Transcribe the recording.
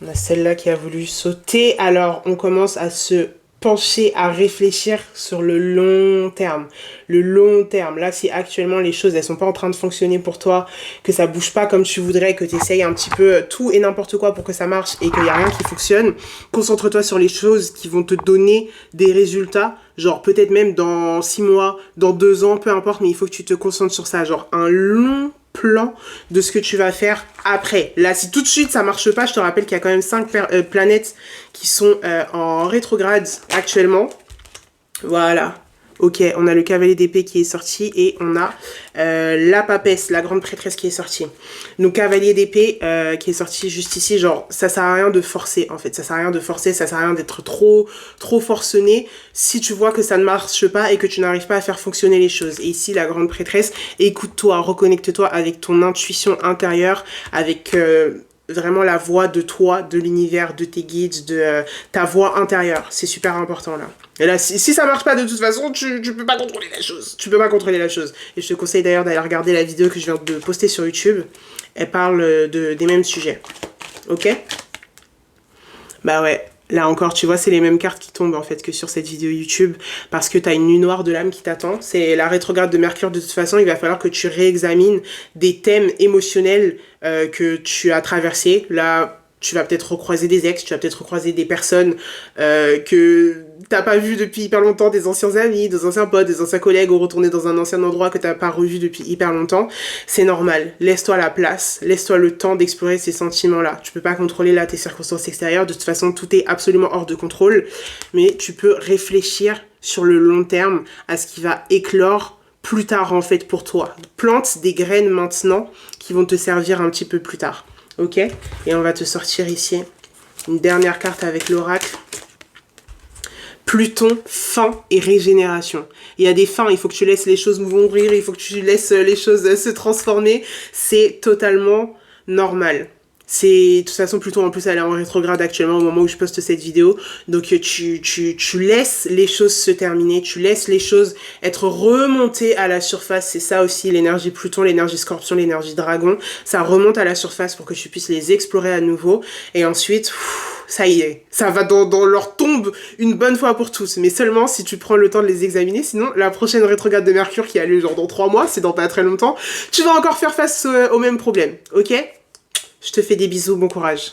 On a celle-là qui a voulu sauter. Alors, on commence à se pencher, à réfléchir sur le long terme. Le long terme. Là, si actuellement les choses, elles sont pas en train de fonctionner pour toi, que ça bouge pas comme tu voudrais, que tu essayes un petit peu tout et n'importe quoi pour que ça marche et qu'il y a rien qui fonctionne, concentre-toi sur les choses qui vont te donner des résultats. Genre, peut-être même dans 6 mois, dans 2 ans, peu importe, mais il faut que tu te concentres sur ça. Genre, un long plan de ce que tu vas faire après. Là, si tout de suite ça marche pas, je te rappelle qu'il y a quand même 5 planètes qui sont en rétrograde actuellement. Voilà. Ok, on a le cavalier d'épée qui est sorti et on a la papesse, la grande prêtresse qui est sortie. Donc cavalier d'épée qui est sorti juste ici, genre ça sert à rien de forcer en fait, ça sert à rien de forcer, ça sert à rien d'être trop forcené si tu vois que ça ne marche pas et que tu n'arrives pas à faire fonctionner les choses. Et ici la grande prêtresse, écoute-toi, reconnecte-toi avec ton intuition intérieure, avec vraiment la voix de toi, de l'univers, de tes guides, de ta voix intérieure. C'est super important là. Et là, si ça marche pas de toute façon, tu peux pas contrôler la chose. Tu peux pas contrôler la chose. Et je te conseille d'ailleurs d'aller regarder la vidéo que je viens de poster sur YouTube. Elle parle des mêmes sujets. Ok? Bah ouais. Là encore, tu vois, c'est les mêmes cartes qui tombent en fait que sur cette vidéo YouTube parce que t'as une nuit noire de l'âme qui t'attend. C'est la rétrograde de Mercure de toute façon. Il va falloir que tu réexamines des thèmes émotionnels que tu as traversés. Là, tu vas peut-être recroiser des ex, tu vas peut-être recroiser des personnes que t'as pas vu depuis hyper longtemps, des anciens amis, des anciens potes, des anciens collègues, ou retourner dans un ancien endroit que t'as pas revu depuis hyper longtemps. C'est normal. Laisse-toi la place, laisse-toi le temps d'explorer ces sentiments-là. Tu peux pas contrôler là tes circonstances extérieures. De toute façon, tout est absolument hors de contrôle. Mais tu peux réfléchir sur le long terme à ce qui va éclore plus tard en fait pour toi. Plante des graines maintenant qui vont te servir un petit peu plus tard. Ok? Et on va te sortir ici une dernière carte avec l'oracle. Pluton, fin et régénération. Il y a des fins, il faut que tu laisses les choses mourir, il faut que tu laisses les choses se transformer. C'est totalement normal. De toute façon, Pluton en plus elle est en rétrograde actuellement au moment où je poste cette vidéo. Donc tu laisses les choses se terminer, tu laisses les choses être remontées à la surface. C'est ça aussi l'énergie Pluton, l'énergie Scorpion, l'énergie Dragon. Ça remonte à la surface pour que tu puisses les explorer à nouveau. Et ensuite, ça y est, ça va dans leur tombe une bonne fois pour tous. Mais seulement si tu prends le temps de les examiner. Sinon, la prochaine rétrograde de Mercure qui a lieu genre dans 3 mois, c'est dans pas très longtemps, tu vas encore faire face au même problème. Ok ? Je te fais des bisous, bon courage.